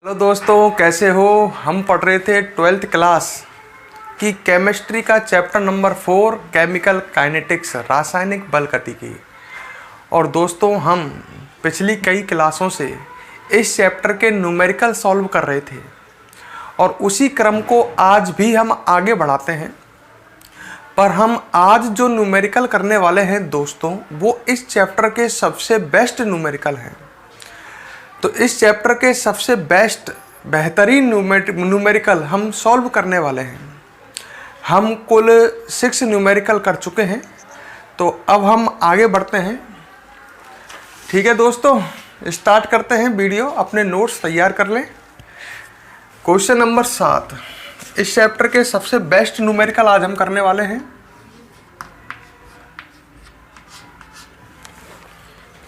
Hello दोस्तों, कैसे हो। हम पढ़ रहे थे 12th क्लास की केमिस्ट्री का चैप्टर नंबर 4 केमिकल काइनेटिक्स, रासायनिक बल गतिकी। और दोस्तों, हम पिछली कई क्लासों से इस चैप्टर के न्यूमेरिकल सॉल्व कर रहे थे और उसी क्रम को आज भी हम आगे बढ़ाते हैं। पर हम आज जो न्यूमेरिकल करने वाले हैं दोस्तों, वो इस चैप्टर के सबसे बेस्ट न्यूमेरिकल हैं। तो इस चैप्टर के सबसे बेहतरीन न्यूमेरिकल हम सॉल्व करने वाले हैं। हम कुल 6 न्यूमेरिकल कर चुके हैं, तो अब हम आगे बढ़ते हैं। ठीक है दोस्तों, स्टार्ट करते हैं वीडियो। अपने नोट्स तैयार कर लें। क्वेश्चन नंबर 7, इस चैप्टर के सबसे बेस्ट न्यूमेरिकल आज हम करने वाले हैं।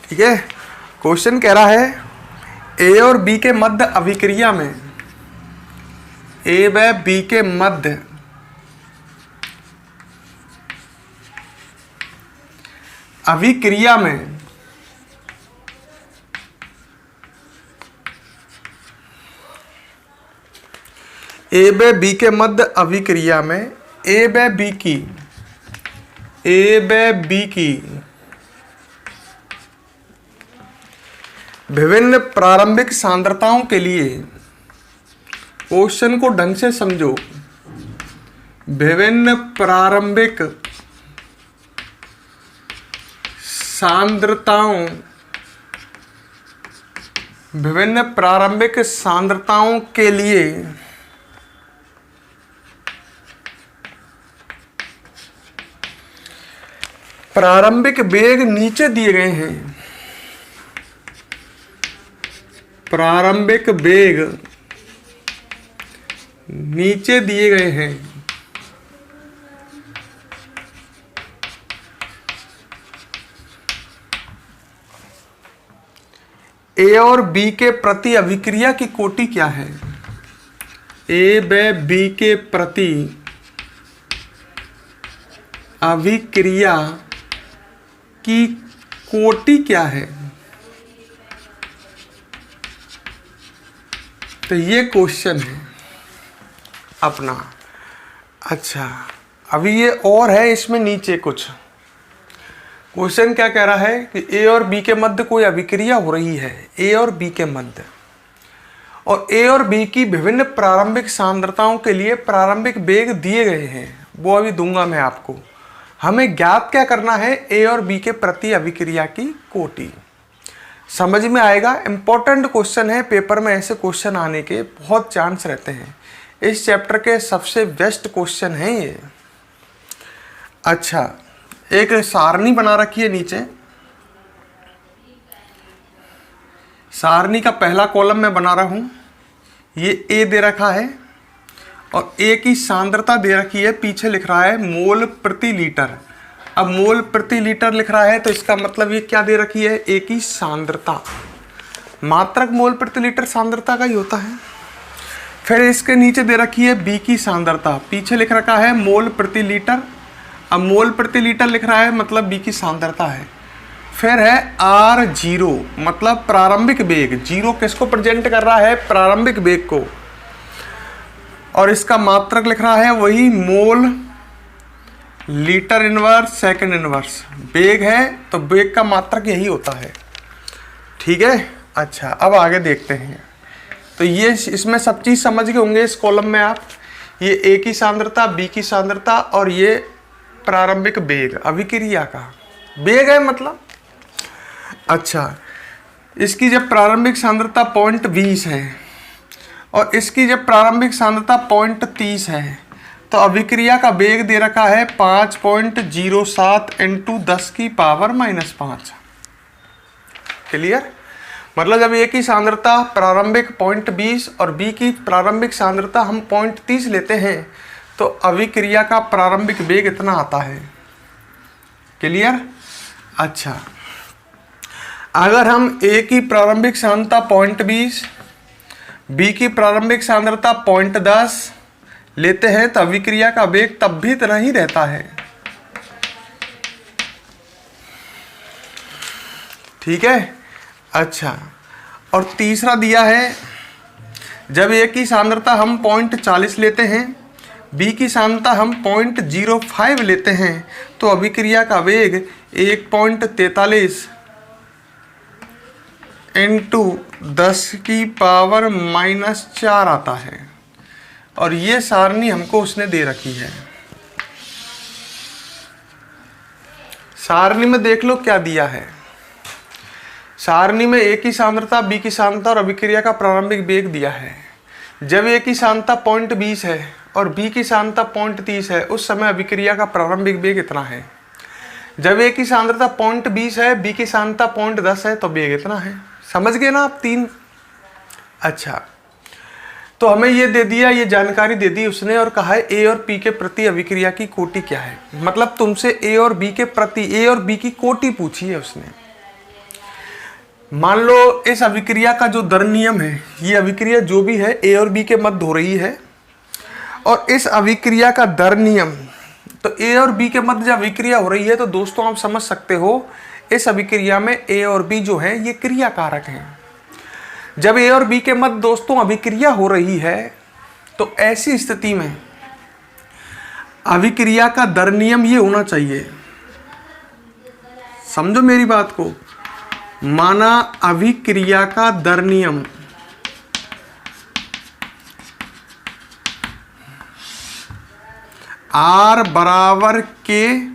ठीक है, क्वेश्चन कह रहा है ए और बी के मध्य अभिक्रिया में, ए व बी के मध्य अभिक्रिया में ए व बी के मध्य अभिक्रिया में ए व बी की विभिन्न प्रारंभिक सांद्रताओं के लिए, क्वेश्चन को ढंग से समझो, विभिन्न प्रारंभिक सांद्रताओं के लिए प्रारंभिक वेग नीचे दिए गए हैं। प्रारंभिक वेग नीचे दिए गए हैं। ए और बी के प्रति अभिक्रिया की कोटि क्या है? ए व बी के प्रति अभिक्रिया की कोटि क्या है? तो ये क्वेश्चन है अपना। अच्छा, अभी ये और है इसमें नीचे कुछ। क्वेश्चन क्या कह रहा है कि ए और बी के मध्य कोई अभिक्रिया हो रही है, ए और बी के मध्य, और ए और बी की विभिन्न प्रारंभिक सांद्रताओं के लिए प्रारंभिक वेग दिए गए हैं। वो अभी दूंगा मैं आपको। हमें ज्ञात क्या करना है? ए और बी के प्रति अभिक्रिया की कोटि। समझ में आएगा। इंपॉर्टेंट क्वेश्चन है, पेपर में ऐसे क्वेश्चन आने के बहुत चांस रहते हैं। इस चैप्टर के सबसे बेस्ट क्वेश्चन है ये। अच्छा, एक सारणी बना रखी है नीचे। सारणी का पहला कॉलम मैं बना रहा हूं। ये ए दे रखा है और ए की सांद्रता दे रखी है, पीछे लिख रहा है मोल प्रति लीटर। अब मोल प्रति लीटर लिख रहा है तो इसका मतलब ये क्या दे रखी है? ए की सांद्रता। मात्रक मोल प्रति लीटर सांद्रता का ही होता है। फिर इसके नीचे दे रखी है बी की सांद्रता, पीछे लिख रखा है मोल प्रति लीटर। अब मोल प्रति लीटर लिख रहा है मतलब बी की सांद्रता है। फिर है R0 मतलब प्रारंभिक वेग। जीरो किसको प्रेजेंट कर रहा है? प्रारंभिक वेग को। और इसका मात्रक लिख रहा है वही mole litre inverse second inverse. वेग है तो वेग का मात्रक यही होता है। ठीक है। अच्छा, अब आगे देखते हैं। तो ये इसमें सब चीज़ समझ गए होंगे इस कॉलम में आप। ये ए की सांद्रता, बी की सांद्रता और ये प्रारंभिक वेग, अभिक्रिया का वेग है मतलब। अच्छा, इसकी जब प्रारंभिक सांद्रता 0.20 है और इसकी जब प्रारंभिक सांद्रता 0.30 है, तो अभिक्रिया का वेग दे रखा है 5.07 × 10⁻⁻5। क्लियर? मतलब जब ए की सांद्रता प्रारंभिक 0.20 और बी की प्रारंभिक सांद्रता हम 0.30 लेते हैं, तो अभिक्रिया का प्रारंभिक वेग इतना आता है। क्लियर? अच्छा, अगर हम ए की प्रारंभिक सांद्रता 0.20, बी की प्रारंभिक सांद्रता 0.10 लेते हैं तो अभिक्रिया का वेग तब भी इतना ही रहता है। ठीक है। अच्छा, और तीसरा दिया है जब ए की सांद्रता हम 0.40 लेते हैं, बी की सांद्रता हम 0.05 लेते हैं, तो अभिक्रिया का वेग 1.43 इंटू 10⁻⁻⁴ आता है। और ये सारणी हमको उसने दे रखी है। सारणी में देख लो क्या दिया है। सारणी में ए की सांद्रता, बी की सांद्रता और अभिक्रिया का प्रारंभिक वेग दिया है। जब ए की सांद्रता 0.20 है और बी की सांद्रता 0.30 है, उस समय अभिक्रिया का प्रारंभिक वेग इतना है। जब ए की सांद्रता 0.20 है, बी की सांद्रता 0.10 है, तो वेग इतना है। समझ गए ना आप तीन? अच्छा, तो हमें ये दे दिया, ये जानकारी दे दी उसने और कहा है ए और पी के प्रति अभिक्रिया की कोटि क्या है। मतलब तुमसे ए और बी के प्रति, ए और बी की कोटि पूछी है उसने। मान लो इस अभिक्रिया का जो दर नियम है, ये अभिक्रिया जो भी है ए और बी के मध्य हो रही है, और इस अभिक्रिया का दर नियम, तो ए और बी के मध्य जब अभिक्रिया हो रही है, तो दोस्तों आप समझ सकते हो इस अभिक्रिया में ए और बी जो है ये क्रिया कारक हैं। जब ए और बी के मध्य दोस्तों अभिक्रिया हो रही है, तो ऐसी स्थिति में अभिक्रिया का दर नियम ये होना चाहिए। समझो मेरी बात को। माना अभिक्रिया का दर नियम R बराबर के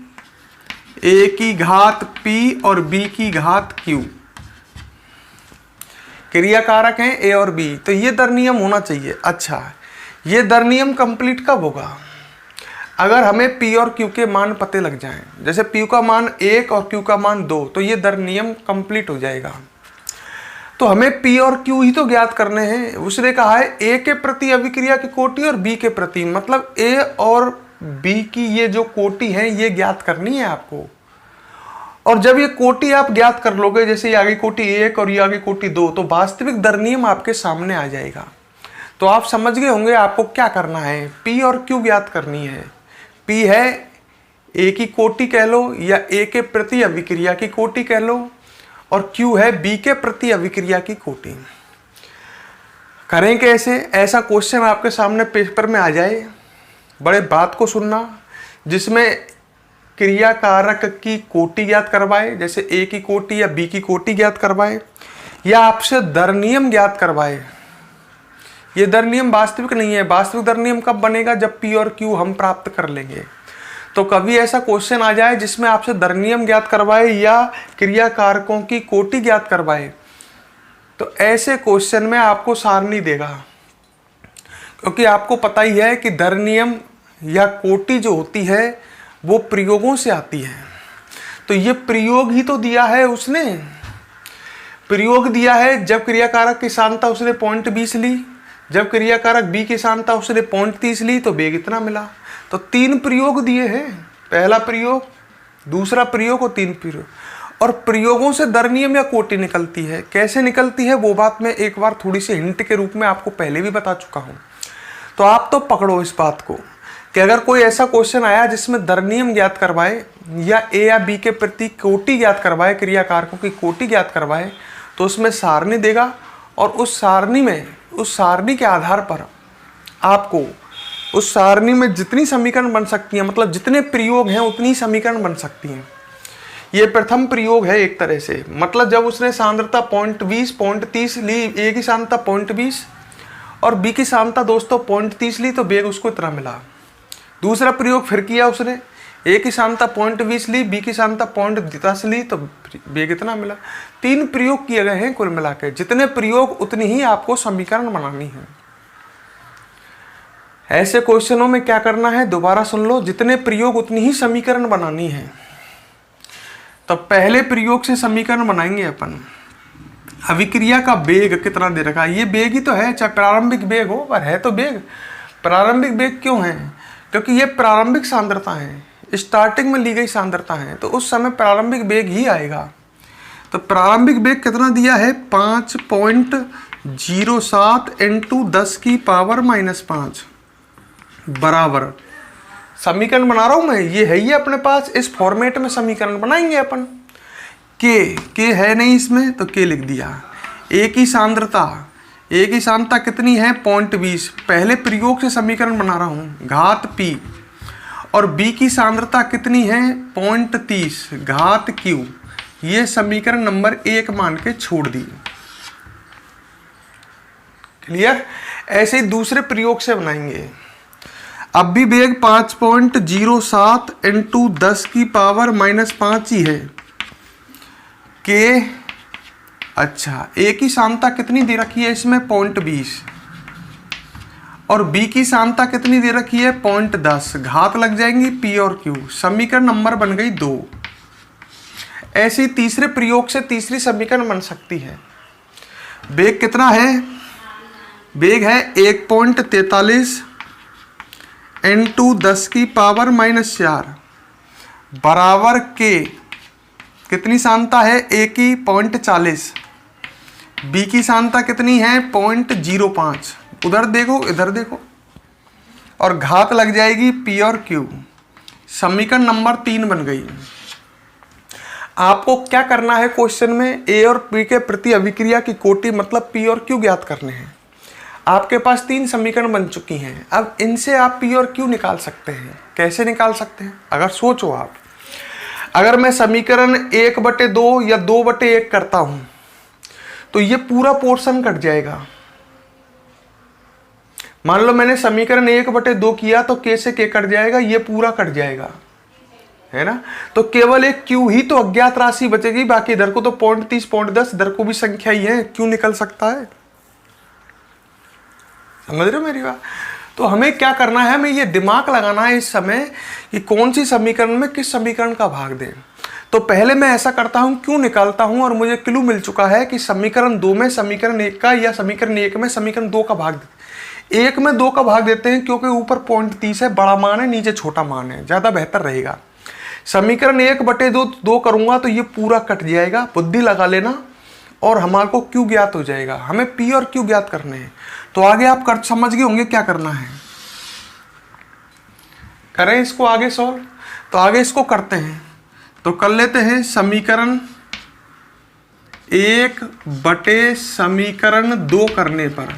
ए की घात P और B की घात Q। क्रिया कारक हैं ए और बी, तो ये दर नियम होना चाहिए। अच्छा, ये दर नियम कंप्लीट कब होगा? अगर हमें P और Q के मान पते लग जाएं, जैसे P का मान 1 और Q का मान 2, तो ये दर नियम कंप्लीट हो जाएगा। तो हमें P और Q ही तो ज्ञात करने हैं। उसने कहा है A के प्रति अभिक्रिया की कोटि और B के प्रति, मतलब A और B की ये जो कोटि है ये ज्ञात करनी है आपको। और जब ये कोटि आप ज्ञात कर लोगे, जैसे ये आगे कोटि 1 और ये आगे कोटि 2, तो वास्तविक दर नियम आपके सामने आ जाएगा। तो आप समझ गए होंगे आपको क्या करना है। P और Q ज्ञात करनी है। P है A की कोटि कह लो या A के प्रति अभिक्रिया की कोटि कह लो, और Q है B के प्रति अभिक्रिया की कोटि। करें कैसे? ऐसा क्वेश्चन आपके सामने पेपर में आ जाए, बड़े बात को सुनना, जिसमें क्रिया कारक की कोटि ज्ञात करवाए, जैसे A की कोटि या B की कोटि ज्ञात करवाए, या आपसे दर नियम ज्ञात करवाए। ये दर नियम वास्तविक नहीं है। वास्तविक दर नियम कब बनेगा? जब P और Q हम प्राप्त कर लेंगे। तो कभी ऐसा क्वेश्चन आ जाए जिसमें आपसे दर नियम ज्ञात करवाए या क्रिया कारकों की कोटि ज्ञात करवाए, तो ऐसे क्वेश्चन में आपको सारणी देगा, क्योंकि आपको पता ही है कि दर नियम या कोटि जो होती है वो प्रयोगों से आती है। तो ये प्रयोग ही तो दिया है उसने। प्रयोग दिया है, जब क्रिया कारक की सांद्रता उसने 0.20 ली, जब क्रिया कारक बी की सांद्रता उसने 0.30 ली, तो वेग इतना मिला। तो 3 प्रयोग दिए हैं, पहला प्रयोग, दूसरा प्रयोग और 3 प्रयोग। और प्रयोगों से दर नियम या कोटि निकलती है। कैसे निकलती है वो बात मैं एक बार थोड़ी सी हिंट के रूप में आपको पहले भी बता चुका हूँ। तो आप तो पकड़ो इस बात को कि अगर कोई ऐसा क्वेश्चन आया जिसमें दर नियम ज्ञात करवाए या ए या बी के प्रति कोटि ज्ञात करवाए, क्रिया कारकों की कोटि ज्ञात करवाए, तो उसमें सारणी देगा, और उस सारणी में, उस सारणी के आधार पर आपको उस सारणी में जितनी समीकरण बन सकती हैं, मतलब जितने प्रयोग हैं उतनी समीकरण बन सकती हैं। ये प्रथम प्रयोग है एक तरह से। मतलब जब उसने सांद्रता 0.20 ली, ए की सांद्रता 0.20 और बी की सांद्रता दोस्तों 0.30 ली, तो वेग उसको इतना मिला। दूसरा प्रयोग फिर किया उसने, ए की सांद्रता 0.20 ली, बी की सांद्रता 0.10 ली, तो वेग इतना मिला। 3 प्रयोग किए गए हैं कुल मिला के। जितने प्रयोग उतनी ही आपको समीकरण बनानी है। ऐसे क्वेश्चनों में क्या करना है, दोबारा सुन लो, जितने प्रयोग उतनी ही समीकरण बनानी है। तो पहले प्रयोग से समीकरण बनाएंगे अपन। अभिक्रिया का वेग कितना दे रखा है, ये वेग ही तो है, चाहे प्रारंभिक वेग हो, पर है तो वेग। प्रारंभिक वेग क्यों है? क्योंकि ये प्रारंभिक सांद्रता है, स्टार्टिंग में ली गई सांद्रता है, तो उस समय प्रारंभिक वेग ही आएगा। तो प्रारंभिक वेग कितना दिया है? 5.07 इंटू 10⁻⁻5 बराबर, समीकरण बना रहा हूं मैं, ये है ही अपने पास। इस फॉर्मेट में समीकरण बनाएंगे अपन। के है नहीं इसमें, तो के लिख दिया। ए की सांद्रता, ए की सान्द्रता कितनी है 0.20। पहले प्रयोग से समीकरण बना रहा हूँ, घात P, और बी की सांद्रता कितनी है 0.30 घात Q। ये समीकरण नंबर 1 मान के छोड़ दिए। क्लियर? ऐसे ही दूसरे प्रयोग से बनाएंगे। अब भी वेग 5.07 इंटू 10 की पावर -5 ही है के। अच्छा, ए की सांद्रता कितनी दे रखी है इसमें 0.20 और बी की सांद्रता कितनी दे रखी है 0.10। घात लग जाएंगी पी और क्यू। समीकरण नंबर बन गई 2। ऐसे ही तीसरे प्रयोग से तीसरी समीकरण बन सकती है। वेग कितना है? वेग है 1.43 इंटू 10 की पावर -4 बराबर के। कितनी सांद्रता है? ए की 0.40, बी की सांद्रता कितनी है 0.05। उधर देखो इधर देखो, और घात लग जाएगी पी और क्यू। समीकरण नंबर 3 बन गई। आपको क्या करना है क्वेश्चन में? ए और पी के प्रति अभिक्रिया की कोटि मतलब पी और क्यू ज्ञात करने हैं। आपके पास 3 समीकरण बन चुकी हैं। अब इनसे आप पी और क्यू निकाल सकते हैं। कैसे निकाल सकते हैं? अगर सोचो आप, अगर मैं समीकरण 1/2 या 2/1 करता हूं तो ये पूरा पोर्शन कट जाएगा। मान लो मैंने समीकरण 1/2 किया तो के से के कट जाएगा, ये पूरा कट जाएगा, है ना। तो केवल एक क्यू ही तो अज्ञात राशि बचेगी, बाकी इधर को तो 0.30 0.10 इधर को भी संख्या ही है, क्यों निकल सकता है। समझ रहे हो मेरी बात? तो हमें क्या करना है, हमें ये दिमाग लगाना है इस समय कि कौन सी समीकरण में किस समीकरण का भाग दें। तो पहले मैं ऐसा करता हूं, क्यों निकालता हूं, और मुझे क्लू मिल चुका है कि समीकरण 2 में समीकरण 1 का या समीकरण 1 में समीकरण 2 का भाग 1 में 2 का भाग देते हैं, क्योंकि ऊपर 0.30 है, बड़ा मान है, नीचे छोटा मान है, ज्यादा बेहतर रहेगा। समीकरण 1/2 करूंगा तो ये पूरा कट जाएगा, बुद्धि लगा लेना, और हमारे को क्यू ज्ञात हो जाएगा। हमें पी और क्यू ज्ञात करने हैं। तो आगे आप कर समझ गए होंगे क्या करना है। करें इसको आगे सॉल्व। तो आगे इसको करते हैं, तो कर लेते हैं समीकरण 1 समीकरण 2 करने पर।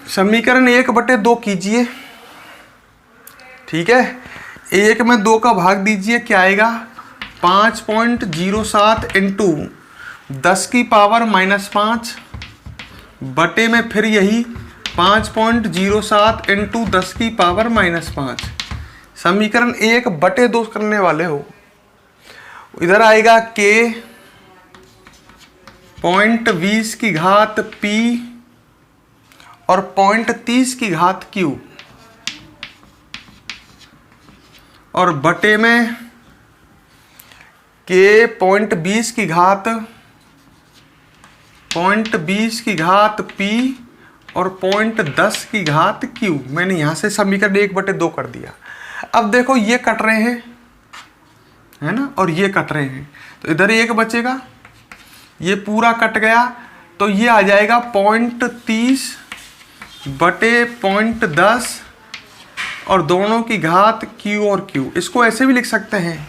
समीकरण 1/2 कीजिए, ठीक है। 1 में 2 का भाग दीजिए, क्या आएगा 5.07 इंटू 10 की पावर -5 बटे में फिर यही 5.07 इंटू 10 की पावर -5। समीकरण 1/2 करने वाले हो। इधर आएगा के 0.20 की घात P और 0.30 की घात Q, और बटे में के 0.20 की घात P और 0.10 की घात Q। मैंने यहां से समीकरण 1/2 कर दिया। अब देखो ये कट रहे हैं, है ना, और ये कट रहे हैं, तो इधर 1 बचेगा, ये पूरा कट गया, तो ये आ जाएगा 0.30 बटे 0.10 और दोनों की घात Q और Q। इसको ऐसे भी लिख सकते हैं,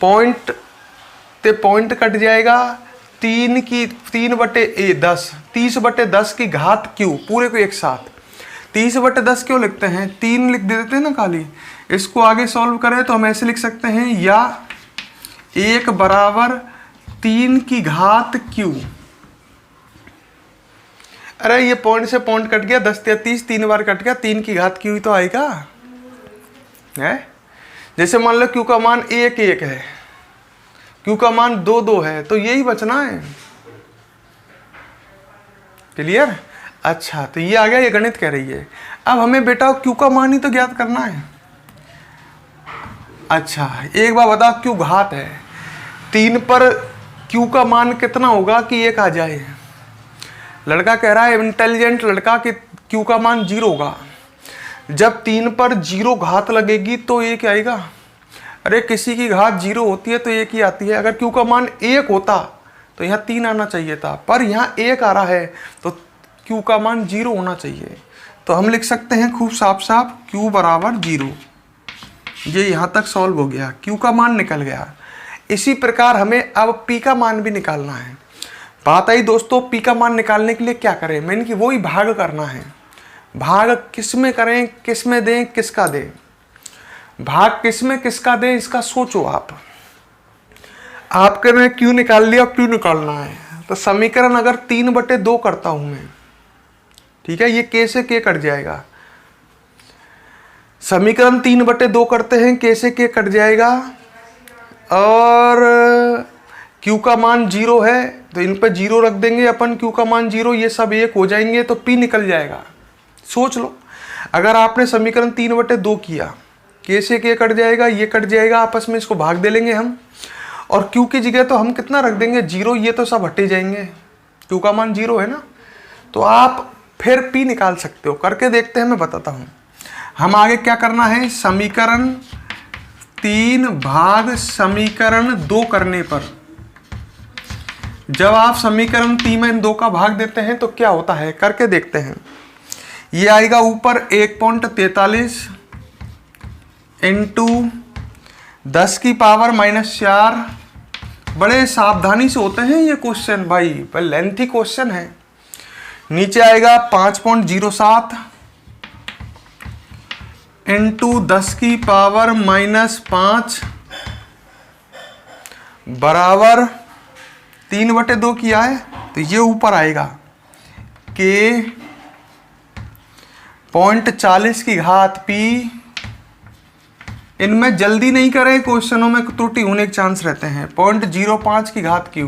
पॉइंट कट जाएगा, 3/10 30/10 की घात Q, पूरे को एक साथ 30/10 क्यों लिखते हैं, 3 लिख देते हैं ना खाली। इसको आगे सॉल्व करें तो हम ऐसे लिख सकते हैं, या 1 बराबर 3 की घात Q। अरे ये पॉइंट से पॉइंट कट गया, 10 या 30 3 बार कट गया, 3 की घात Q तो आएगा, है। जैसे मान लो Q का मान 1 1 है, Q का मान 2 2 है, तो यही बचना है। क्लियर? अच्छा, तो ये आ गया, ये गणित कह रही है। अब हमें बेटा Q का मान ही तो ज्ञात करना है। अच्छा, एक बार बताओ, Q घात है, 3 पर Q का मान कितना होगा कि 1 आ जाए। लड़का कह रहा है, इंटेलिजेंट लड़का, कि Q का मान 0 होगा। जब 3 पर 0 घात लगेगी तो 1 आएगा। अरे किसी की घात 0 होती है तो 1 ही आती है। अगर Q का मान 1 होता तो यहाँ 3 आना चाहिए था, पर यहाँ 1 आ रहा है तो Q का मान 0 होना चाहिए। तो हम लिख सकते हैं खूब साफ साफ, Q बराबर 0। ये यहाँ तक सॉल्व हो गया, Q का मान निकल गया। इसी प्रकार हमें अब P का मान भी निकालना है। बात आई दोस्तों पी का मान निकालने के लिए क्या करें, मैंने कि वही भाग करना है। भाग किस में करें, किस में दें, किसका दें, भाग किस में किसका दें, इसका सोचो आप। आपके ने क्यों निकाल लिया, क्यों निकालना है। तो समीकरण अगर 3/2 करता हूं मैं, ठीक है, ये के से के कट जाएगा। समीकरण 3/2 करते हैं, के से के कट जाएगा, और Q का मान 0 है तो इन पे 0 रख देंगे अपन, Q का मान 0, ये सब 1 हो जाएंगे तो P निकल जाएगा। सोच लो, अगर आपने समीकरण 3/2 किया, के से के कट जाएगा, ये कट जाएगा, आपस में इसको भाग दे लेंगे हम, और Q की जगह तो हम कितना रख देंगे 0, ये तो सब हटे जाएंगे, Q का मान 0 है ना। तो आप फिर P निकाल सकते हो, करके देखते हैं, मैं बताता हूँ। हम आगे क्या करना है, समीकरण 3 भाग समीकरण 2 करने पर, जब आप समीकरण 3 में 2 का भाग देते हैं तो क्या होता है, करके देखते हैं। ये आएगा ऊपर 1.43 इंटू 10 की पावर -4। बड़े सावधानी से होते हैं ये क्वेश्चन भाई, पर लेंथी क्वेश्चन है। नीचे आएगा 5.07 इंटू 10 की पावर -5 बराबर 3/2 किया है, तो ये ऊपर आएगा के 0.40 की घात P। इनमें जल्दी नहीं करें, क्वेश्चनों में त्रुटि होने के चांस रहते हैं। 0.05 की घात Q।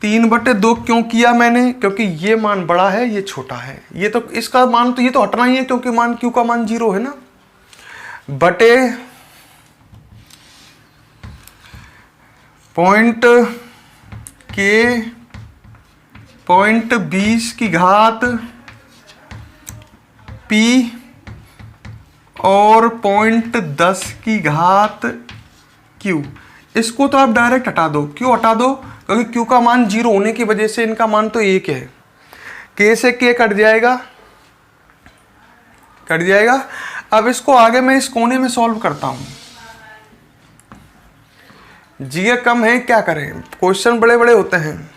3/2 क्यों किया मैंने, क्योंकि ये मान बड़ा है, ये छोटा है, ये तो इसका मान तो ये तो हटना ही है, क्योंकि मान Q का मान 0 है ना, बटे पॉइंट के 0.20 की घात P और 0.10 की घात Q। इसको तो आप डायरेक्ट हटा दो। क्यों हटा दो, क्योंकि Q का मान 0 होने की वजह से इनका मान तो 1 है। K से K कट जाएगा, कट जाएगा। अब इसको आगे मैं इस कोने में सॉल्व करता हूं। जीए कम है, क्या करें, क्वेश्चन बड़े बड़े होते हैं।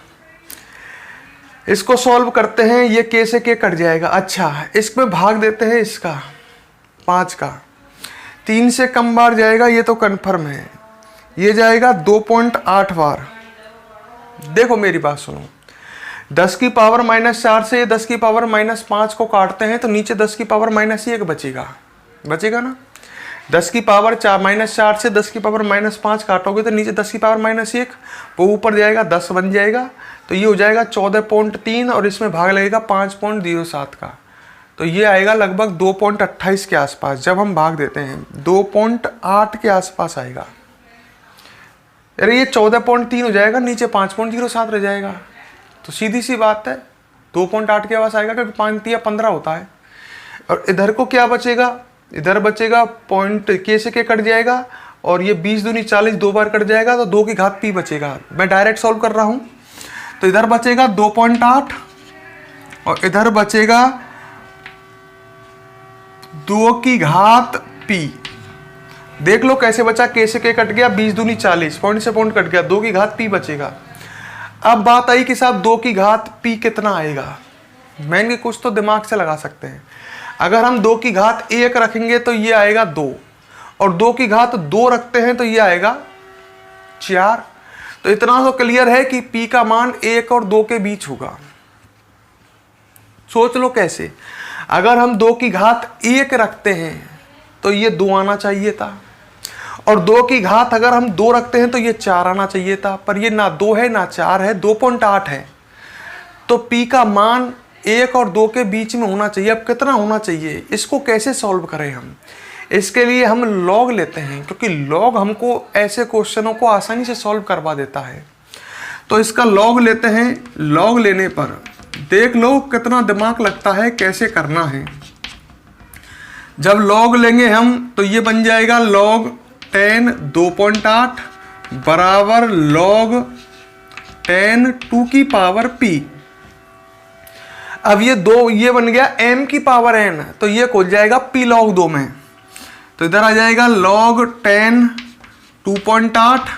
इसको सॉल्व करते हैं, ये K से K कट जाएगा। अच्छा, इसमें भाग देते हैं इसका 5 का, 3 से कम बार जाएगा, ये तो कन्फर्म है। ये जाएगा 2.8 बार। देखो मेरी बात सुनो, 10 की पावर -4 से 10 की पावर -5 को काटते हैं तो नीचे 10 की पावर -1 बचेगा, बचेगा ना। 10 की पावर -4 से 10 की पावर -5 काटोगे तो नीचे 10 की पावर -1, वो ऊपर जाएगा 10 बन जाएगा, तो ये हो जाएगा 14.3 और इसमें भाग लगेगा 5.07 का, तो ये आएगा लगभग 2.28 के आसपास। जब हम भाग देते हैं 2.8 के आसपास आएगा। अरे ये 14.3 हो जाएगा, नीचे 5.07 रह जाएगा, तो सीधी सी बात है 2.8 के आसपास आएगा, क्योंकि 5 या 15 होता है। और इधर को क्या बचेगा, इधर बचेगा पॉइंट के से के कट जाएगा, और ये 20 दूनी 40 दो बार कट जाएगा, तो 2 की घात P बचेगा। मैं डायरेक्ट सॉल्व कर रहा हूं, तो इधर बचेगा 2.8 और इधर बचेगा 2 की घात P। देख लो कैसे बचा, के से के कट गया, 20 दूनी 40, पॉइंट से पॉइंट कट गया, 2 की घात P बचेगा। अब बात आई कि साहब 2 की घात P कितना आएगा। मैंने कुछ तो दिमाग से लगा सकते हैं। अगर हम 2 की घात 1 रखेंगे तो ये आएगा 2, और 2 की घात 2 रखते हैं तो ये आएगा 4। तो इतना तो क्लियर है कि P का मान 1 और 2 के बीच होगा। सोच लो कैसे, अगर हम 2 की घात 1 रखते हैं तो ये 2 आना चाहिए था, और 2 की घात अगर हम 2 रखते हैं तो ये 4 आना चाहिए था, पर ये ना 2 है ना 4 है, 2.8 है। तो P का मान 1 और 2 के बीच में होना चाहिए। अब कितना होना चाहिए, इसको कैसे सॉल्व करें हम। इसके लिए हम लॉग लेते हैं, क्योंकि लॉग हमको ऐसे क्वेश्चनों को आसानी से सॉल्व करवा देता है। तो इसका लॉग लेते हैं। लॉग लेने पर देख लो कितना दिमाग लगता है, कैसे करना है। जब लॉग लेंगे हम तो ये बन जाएगा लॉग 10 2.8 बराबर लॉग 10 2 की पावर P। अब ये बन गया m की पावर n, तो ये खुल जाएगा P log 2 में। तो इधर आ जाएगा log 10 2.8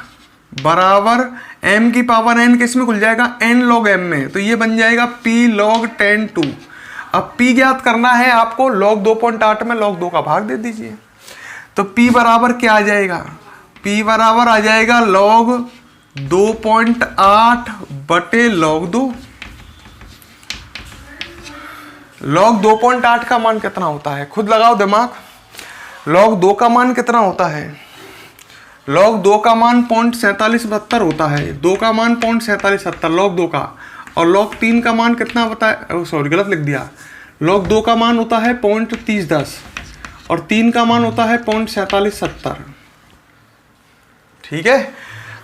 बराबर m की पावर n किस में खुल जाएगा, n log m में, तो ये बन जाएगा p log 10(2). अब p ज्ञात करना है आपको, log 2.8 में log 2 का भाग दे दीजिए, तो p बराबर क्या आ जाएगा, p बराबर आ जाएगा log 2.8 बटे log 2। log 2.8 का मान कितना होता है, खुद लगाओ दिमाग। log 2 का मान कितना होता है, log 2 का मान 0.4772 होता है, 2 का मान 0.4770 log 2 का, और log 3 का मान कितना होता है, सॉरी गलत लिख दिया, log 2 का मान होता है 0.3010 और 3 का मान होता है 0.4770। ठीक है,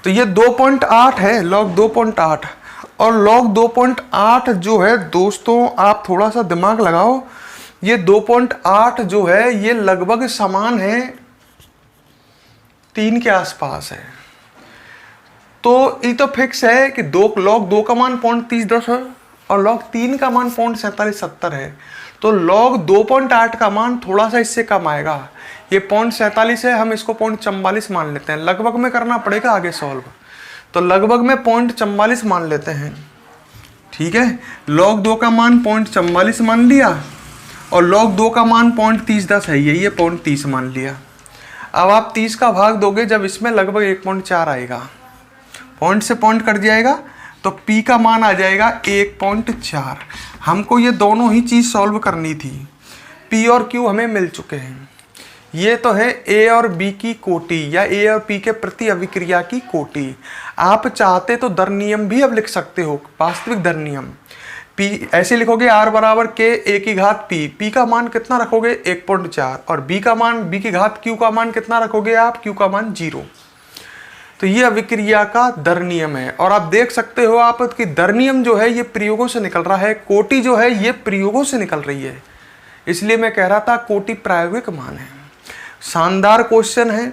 तो ये 2.8 है, log 2.8, और log 2.8 जो है दोस्तों, आप थोड़ा सा दिमाग लगाओ, ये 2.8 जो है ये लगभग समान है 3 के आसपास है, तो ये तो फिक्स है कि log 2 का मान 0.3010 है और log 3 का मान 0.4770 है, तो log 2.8 का मान थोड़ा सा इससे कम आएगा, ये 0.47 है, हम इसको 0.44 मान लेते हैं, लगभग में करना पड़ेगा आगे सॉल्व, तो लगभग में 0.44 मान लेते हैं। ठीक है, log 2 का मान 0.44 मान लिया और log 2 का मान 0.3010 है, ये 0.30 मान लिया। अब आप 30 का भाग दोगे जब इसमें लगभग 1.4 आएगा, पॉइंट से पॉइंट कट जाएगा, तो p का मान आ जाएगा 1.4। हमको ये दोनों ही चीज़ सॉल्व करनी थी, p और q हमें मिल चुके हैं। ये तो है a और b की कोटि या a और p के प्रति अभिक्रिया की कोटि। आप चाहते तो दर नियम भी अब लिख सकते हो, वास्तविक दर नियम। p ऐसे लिखोगे r बराबर k a की घात p, p का मान कितना रखोगे 1.4, और b का मान b की घात q का मान कितना रखोगे आप, q का मान 0। तो ये अभिक्रिया का दर नियम है, और आप देख सकते हो आप कि दर नियम जो है ये प्रयोगों से निकल रहा है, कोटि जो है ये प्रयोगों से निकल रही है, इसलिए मैं कह रहा था कोटि प्रायोगिक मान है। शानदार क्वेश्चन है,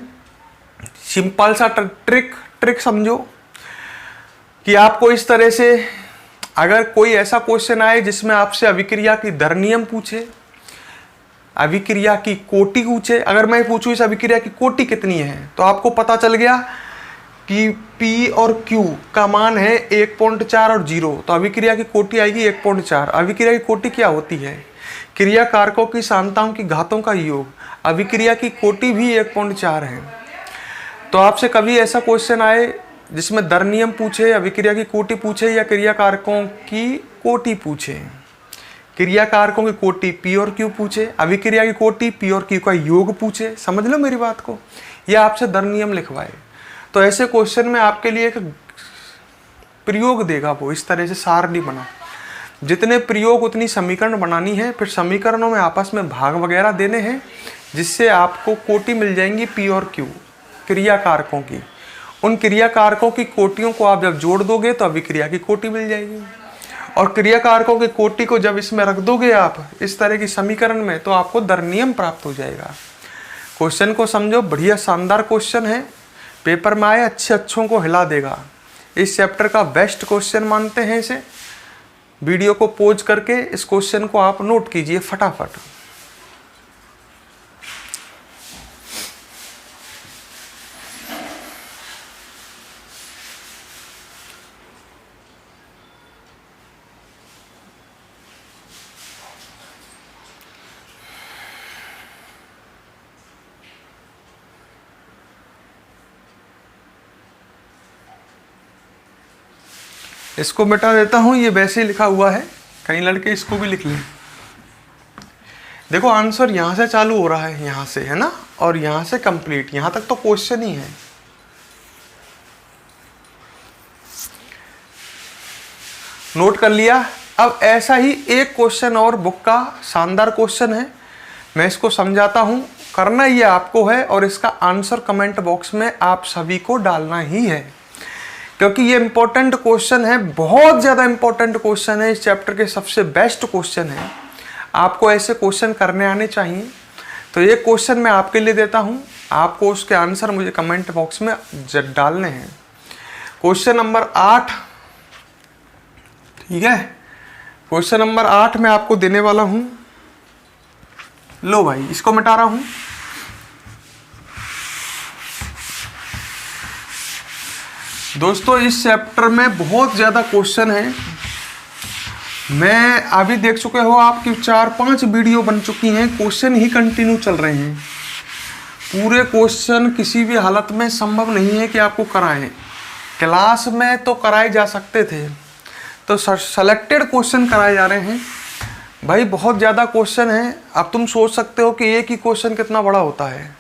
सिंपल सा ट्रिक समझो कि आपको इस तरह से अगर कोई ऐसा क्वेश्चन आए जिसमें आपसे अभिक्रिया की दर नियम पूछे, अभिक्रिया की कोटि पूछे, अगर मैं पूछूं इस अभिक्रिया की कोटि कितनी है, तो आपको पता चल गया कि P और Q का मान है 1.4 और 0, तो अभिक्रिया की कोटि आएगी 1.4। अभिक्रिया की कोटि क्या होती है, क्रिया कारकों की सांताओं की घातों का योग, अभिक्रिया की कोटि भी 1.4 है। तो आपसे कभी ऐसा क्वेश्चन आए जिसमें दर नियम पूछे, अभिक्रिया की कोटि पूछे या क्रिया कारकों की कोटि पूछे, क्रिया कारकों की कोटि P और Q पूछे, अभिक्रिया की कोटि P और Q का योग पूछे, समझ लो मेरी बात को, या आपसे दर नियम लिखवाए, तो ऐसे क्वेश्चन में आपके लिए एक प्रयोग देगा वो, इस तरह से सारणी बना, जितने प्रयोग उतनी समीकरण बनानी है, फिर समीकरणों में आपस में भाग वगैरह देने हैं, जिससे आपको कोटि मिल जाएंगी P और Q क्रिया कारकों की। उन क्रिया कारकों की कोटियों को आप जब जोड़ दोगे तो अभिक्रिया की कोटि मिल जाएगी, और क्रिया कारकों की कोटि को जब इसमें रख दोगे आप इस तरह की समीकरण में, तो आपको दर नियम प्राप्त हो जाएगा। क्वेश्चन को समझो, बढ़िया शानदार क्वेश्चन है, पेपर में आए अच्छों को हिला देगा। इस चैप्टर का बेस्ट क्वेश्चन मानते हैं इसे। वीडियो को पॉज करके इस क्वेश्चन को आप नोट कीजिए फटाफट। इसको मिटा देता हूं, ये वैसे ही लिखा हुआ है, कई लड़के इसको भी लिख लें। देखो आंसर यहां से चालू हो रहा है, यहां से है ना, और यहां से कंप्लीट, यहां तक तो क्वेश्चन ही है। नोट कर लिया। अब ऐसा ही एक क्वेश्चन और बुक का शानदार क्वेश्चन है, मैं इसको समझाता हूं। करना ये आपको है, और इसका आंसर कमेंट बॉक्स में आप सभी को डालना ही है, क्योंकि ये इंपॉर्टेंट क्वेश्चन है, बहुत ज़्यादा इंपॉर्टेंट क्वेश्चन है, इस चैप्टर के सबसे बेस्ट क्वेश्चन है। आपको ऐसे क्वेश्चन करने आने चाहिए। तो ये क्वेश्चन मैं आपके लिए देता हूँ, आपको उसके आंसर मुझे कमेंट बॉक्स में डालने हैं। क्वेश्चन नंबर 8, ठीक है, क्वेश्चन नंबर 8 मैं आपको देने वाला हूँ। लो भाई, इसको मिटा रहा हूँ। दोस्तों इस चैप्टर में बहुत ज़्यादा क्वेश्चन हैं। मैं अभी देख चुके हो आपकी 4-5 वीडियो बन चुकी हैं, क्वेश्चन ही कंटिन्यू चल रहे हैं। पूरे क्वेश्चन किसी भी हालत में संभव नहीं है कि आपको कराएं। क्लास में तो कराए जा सकते थे, तो सेलेक्टेड क्वेश्चन कराए जा रहे हैं। भाई बहुत ज़्यादा क्वेश्चन है। अब तुम सोच सकते हो कि एक ही क्वेश्चन कितना बड़ा होता है।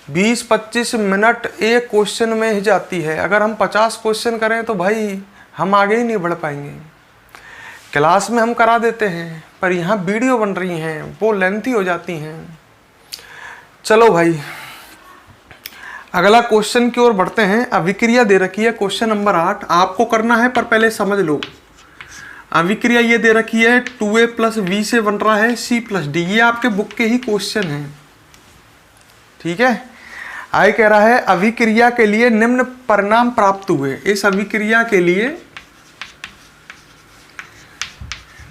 20-25 मिनट एक क्वेश्चन में ही जाती है। अगर हम 50 क्वेश्चन करें तो भाई हम आगे ही नहीं बढ़ पाएंगे। क्लास में हम करा देते हैं, पर यहाँ वीडियो बन रही हैं, वो लेंथी हो जाती हैं। चलो भाई अगला क्वेश्चन की ओर बढ़ते हैं। अभिक्रिया दे रखी है क्वेश्चन नंबर 8, आपको करना है पर पहले समझ लो। अभिक्रिया ये दे रखी है 2a + b से बन रहा है c + d। ये आपके बुक के ही क्वेश्चन हैं, ठीक है। आगे कह रहा है अभिक्रिया के लिए निम्न परिणाम प्राप्त हुए। इस अभिक्रिया के लिए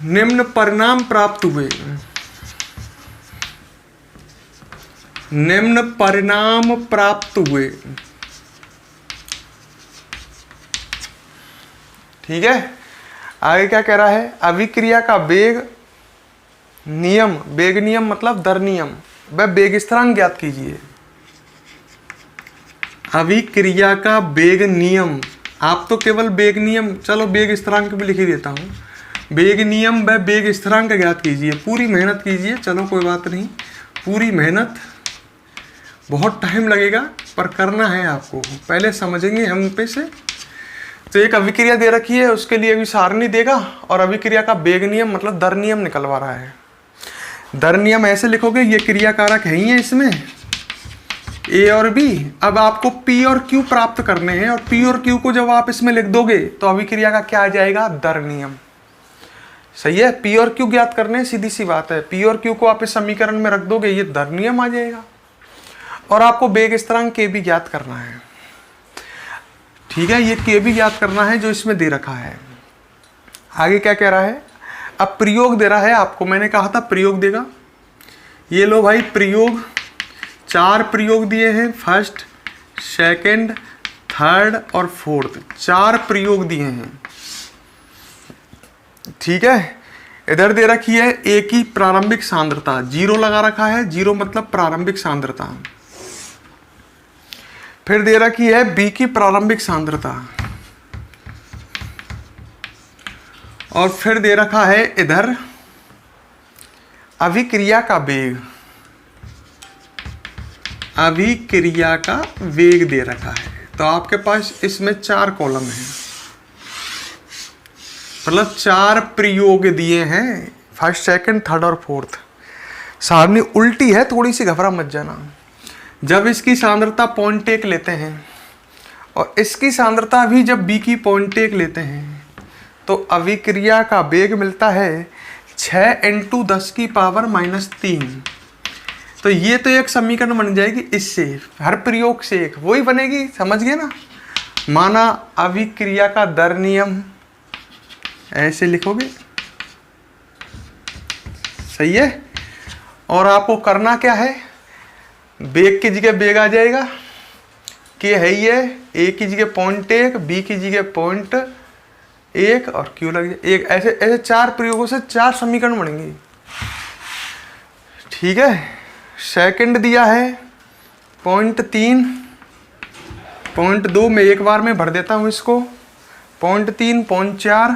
निम्न परिणाम प्राप्त हुए। निम्न परिणाम प्राप्त हुए, ठीक है। आगे क्या कह रहा है, अभिक्रिया का वेग नियम, वेग नियम मतलब दर नियम, वह वेग स्थिरांक ज्ञात कीजिए। अभिक्रिया का वेग नियम, आप तो केवल वेग नियम, चलो वेग स्थिरांक भी लिख ही देता हूँ। वेग नियम व वेग स्थिरांक ज्ञात कीजिए। पूरी मेहनत कीजिए, चलो कोई बात नहीं, पूरी मेहनत, बहुत टाइम लगेगा पर करना है आपको। पहले समझेंगे हम पे से। तो एक अभिक्रिया दे रखी है, उसके लिए भी सारणी देगा और अभिक्रिया का वेग नियम मतलब दर नियम निकलवा रहा है। दर नियम ऐसे लिखोगे, ये क्रिया कारक है ही है इसमें A और B। अब आपको P और Q प्राप्त करने हैं और P और Q को जब आप इसमें लिख दोगे तो अभिक्रिया का क्या आ जाएगा, दर नियम। सही है, P और Q ज्ञात करने, सीधी सी बात है। P और Q को आप इस समीकरण में रख दोगे, ये दर नियम आ जाएगा। और आपको वेग स्थिरांक K भी ज्ञात करना है, ठीक है। ये K भी ज्ञात करना है जो इसमें दे रखा है। आगे क्या कह रहा है, अब प्रयोग दे रहा है आपको। मैंने कहा था प्रयोग देगा। ये लो भाई प्रयोग, 4 प्रयोग दिए हैं, फर्स्ट, सेकंड, थर्ड और फोर्थ, 4 प्रयोग दिए हैं, ठीक है। इधर दे रखी है A की प्रारंभिक सांद्रता, 0 लगा रखा है, 0 मतलब प्रारंभिक सांद्रता। फिर दे रखी है B की प्रारंभिक सांद्रता, और फिर दे रखा है इधर अभिक्रिया का वेग, अभिक्रिया का वेग दे रखा है। तो आपके पास इसमें 4 कॉलम हैं, मतलब 4 प्रयोग दिए हैं, फर्स्ट, सेकंड, थर्ड और फोर्थ। सारणी उल्टी है, थोड़ी सी घबरा मत जाना। जब इसकी सांद्रता 0.1 लेते हैं और इसकी सांद्रता भी जब B की 0.1 लेते हैं तो अभिक्रिया का वेग मिलता है 6 × 10⁻³ तो ये तो एक समीकरण बन जाएगी इससे, हर प्रयोग से एक वही बनेगी, समझ गए ना। माना अभिक्रिया का दर नियम ऐसे लिखोगे, सही है। और आपको करना क्या है, वेग की जगह वेग आ जाएगा, के है ये, A की जगह 0.1, B की जगह 0.1 और Q लग जाए एक। ऐसे ऐसे 4 प्रयोगों से 4 समीकरण बनेंगे, ठीक है। सेकंड दिया है 0.3, 0.2 में एक बार में भर देता हूँ इसको, 0.3, 0.4,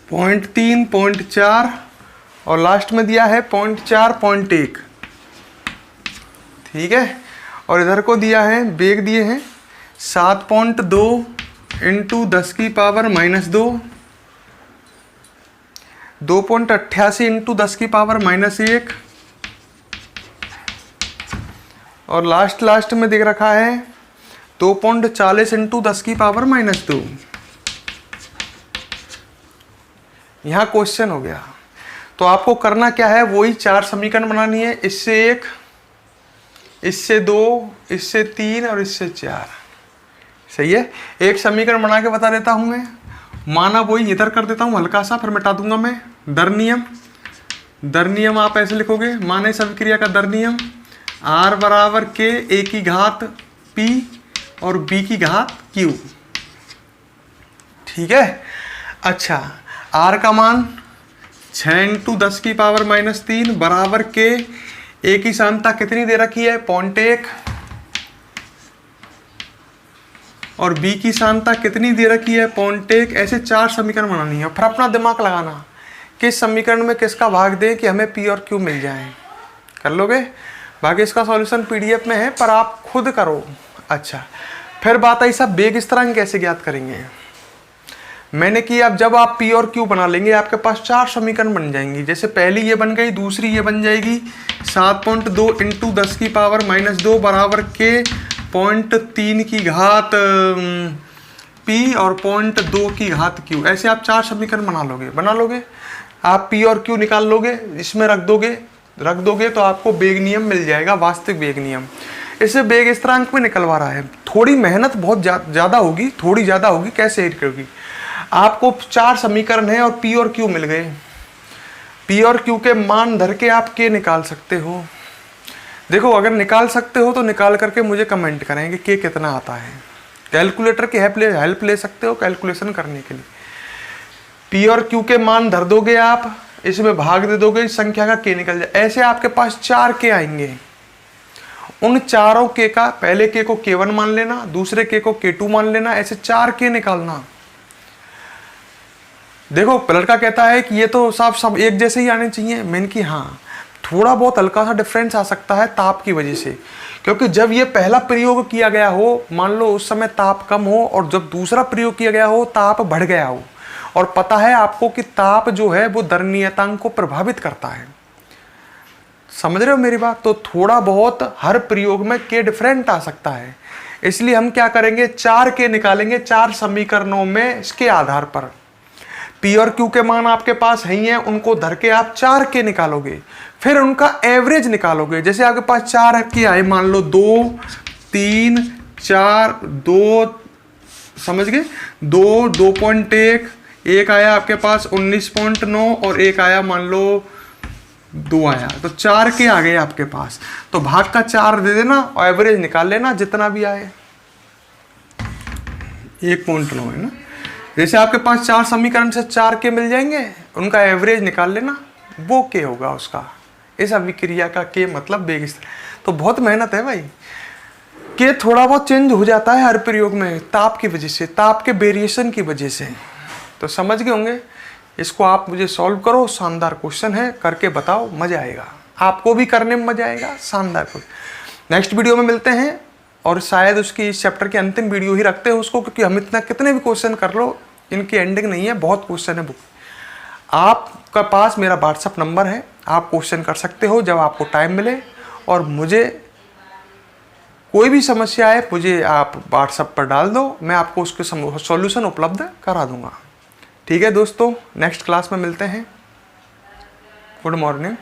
0.3, 0.4 और लास्ट में दिया है 0.4, 0.1, ठीक है। और इधर को दिया है वेग दिए हैं 7.2 × 10⁻², 2.88 × 10⁻⁻1 और लास्ट में देख रखा है 2.40 × 10⁻²। यहाँ क्वेश्चन हो गया। तो आपको करना क्या है, वही 4 समीकरण बनानी है, इससे 1, इससे 2, इससे 3 और इससे 4, सही है। एक समीकरण बना के बता देता हूँ मैं, माना वही इधर कर देता हूँ हल्का सा, फिर मिटा दूंगा मैं। दर नियम, दर नियम आप ऐसे लिखोगे, माने इस अभिक्रिया का दर नियम R = K A की घात P और b की घात q। ठीक है। अच्छा, r का मान 6 × 10⁻³ बराबर के। a की सांद्रता कितनी दे रखी है? 0.1। और b की सांद्रता कितनी दे रखी है? 0.1। ऐसे 4 समीकरण बनानी है। फिर अपना दिमाग लगाना किस समीकरण में किसका भाग दें कि हमें p और q मिल जाए। कर लोगे? बाकी इसका सॉल्यूशन पीडीएफ में है, पर आप खुद करो। अच्छा, फिर बात आई साहब वेग स्थिरांक कैसे ज्ञात करेंगे। मैंने कि अब जब आप p और q बना लेंगे आपके पास 4 समीकरण बन जाएंगी। जैसे पहली ये बन गई, दूसरी ये बन जाएगी 7.2 × 10⁻² बराबर के 0.3 की घात p और 0.2 की घात q। ऐसे आप 4 समीकरण बना लोगे। आप p और q निकाल लोगे, इसमें रख दोगे तो आपको वेग नियम मिल जाएगा, वास्तविक वेग नियम। इसे वेग स्थिरांक में निकलवा रहा है। थोड़ी मेहनत बहुत ज़्यादा होगी। कैसे होगी? आपको 4 समीकरण है और p और q मिल गए। p और q के मान धर के आप k निकाल सकते हो। देखो, अगर निकाल सकते हो तो निकाल करके मुझे कमेंट करें कि k कितना आता है। कैलकुलेटर की हेल्प ले सकते हो कैलकुलेशन करने के लिए। p और q के मान धर दोगे आप, इसमें भाग दे दोगे, इस संख्या का k निकल जाए। ऐसे आपके पास 4 k आएंगे। उन चारों k का पहले k को k1 मान लेना, दूसरे k को k2 मान लेना, ऐसे 4 k निकालना। देखो, लड़का कहता है कि ये तो सब एक जैसे ही आने चाहिए। मैंने कि हाँ, थोड़ा बहुत हल्का सा डिफरेंस आ सकता है ताप की वजह से, क्योंकि जब ये पहला प्रयोग किया गया हो, मान लो उस समय ताप कम हो, और जब दूसरा प्रयोग किया गया हो ताप बढ़ गया हो। और पता है आपको कि ताप जो है वो दर नियतांक को प्रभावित करता है। समझ रहे हो मेरी बात? तो थोड़ा बहुत हर प्रयोग में के डिफरेंट आ सकता है। इसलिए हम क्या करेंगे, 4 के निकालेंगे 4 समीकरणों में। इसके आधार पर p और q के मान आपके पास है ही हैं, उनको धर के आप 4 के निकालोगे, फिर उनका एवरेज निकालोगे। जैसे आपके पास 4 के आए, मान लो 2, 3, 4, 2, समझ गए, 2, 2.1, एक आया आपके पास 19.9 और एक आया मान लो 2 आया, तो 4 के आ गए आपके पास। तो भाग का 4 दे देना और एवरेज निकाल लेना जितना भी आए। 1.9 है ना। जैसे आपके पास 4 समीकरण से 4 के मिल जाएंगे, उनका एवरेज निकाल लेना, वो के होगा उसका। इस अभिक्रिया का के मतलब वेग स्थिरांक। तो बहुत मेहनत है भाई। के थोड़ा बहुत चेंज हो जाता है हर प्रयोग में ताप की वजह से, ताप के वेरिएशन की वजह से। तो समझ गए होंगे। इसको आप मुझे सॉल्व करो, शानदार क्वेश्चन है, करके बताओ, मजा आएगा। आपको भी करने में मजा आएगा, शानदार क्वेश्चन। नेक्स्ट वीडियो में मिलते हैं, और शायद उसकी इस चैप्टर की अंतिम वीडियो ही रखते हैं उसको, क्योंकि हम इतना कितने भी क्वेश्चन कर लो इनकी एंडिंग नहीं है, बहुत क्वेश्चन है बुक। आपका पास मेरा व्हाट्सअप नंबर है, आप क्वेश्चन कर सकते हो जब आपको टाइम मिले। और मुझे कोई भी समस्या है मुझे आप व्हाट्सएप पर डाल दो, मैं आपको उसके सॉल्यूशन उपलब्ध करा दूंगा। ठीक है दोस्तों, नेक्स्ट क्लास में मिलते हैं। Good morning.